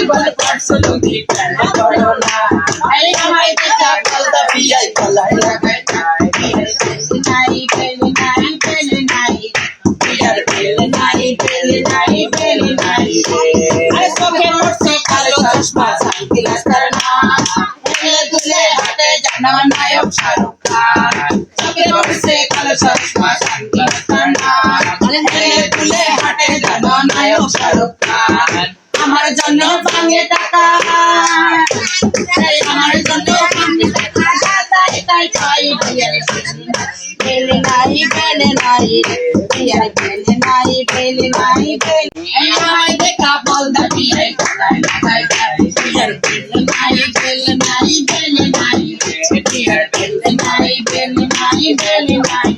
জীবন করছো তুমি প্রেম করো না এই আমায় দেখা বলতা বিয়াই গলায় লাগাই নাই পেলে নাই পেলে নাই বিয়ার পেলে নাই পেলে নাই পেলে নাই আরে চোখে পড়ছে কালো চশমা সানগ্লাস তার না হেলে দুলে হাতে জানো নায়ক শাহরুখ খান চোখে পড়ছে কালো চশমা সানগ্লাস তার না হেলে দুলে হাতে জানো নায়ক শাহরুখ খান আমার জন্য ভাঙে টাকা আমার জন্য ভাঙে টাকা তাই তাই তাই পেলে নাই পেলে নাই বিয়ার পেলে নাই পেলে নাই পেলে এই আমায় দেখা বলতা বিয়াই গলায় লাগাই বিয়ার পেলে নাই পেলে নাই পেলে নাই বিয়ার পেলে নাই পেলে নাই পেলে নাই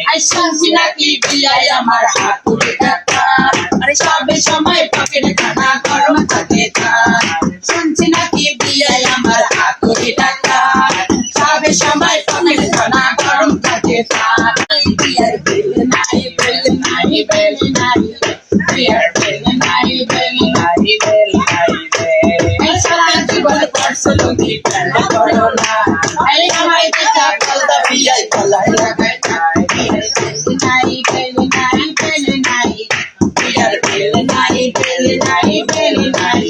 আই শুনছি নাকি বিয়াই আমার হাতুড়ে টাকা আরে সবে সময় পকেটে খানা গরম থাকে শুনছি নাকি বিয়াই আমার হাতুড়ে টাকা সবে সময় পকেটে খানা গরম থাকে বিয়ার পেলে নাই পেলে নাই পেলে নাই বিয়ার পেলে নাই পেলে নাই পেলে নাই এই সারা জীবন করছো তুমি প্রেম করো না এই আমায় দেখা বলতা বিয়াই গলায় লাগাই নাই পেলে নাই পেলে নাই বিয়ার পেলে নাই পেলে নাই পেলে নাই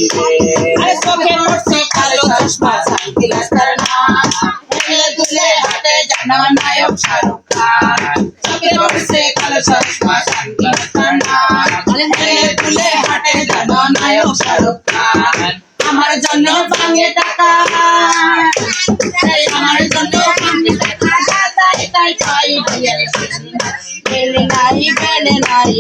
আরে চোখে পড়ছে কালো চশমা সানগ্লাস তার না হেলে দুলে হাতে জানো নায়ক শাহরুখ খান চোখে পড়ছে কালো চশমা সানগ্লাস তার না হেলে দুলে হাতে জানো নায়ক শাহরুখ খান আমার জন্য ভাঙে টাকা আমার জন্য ভাঙে টাকা তাই তাই তাই পেলে নাই পেলে নাই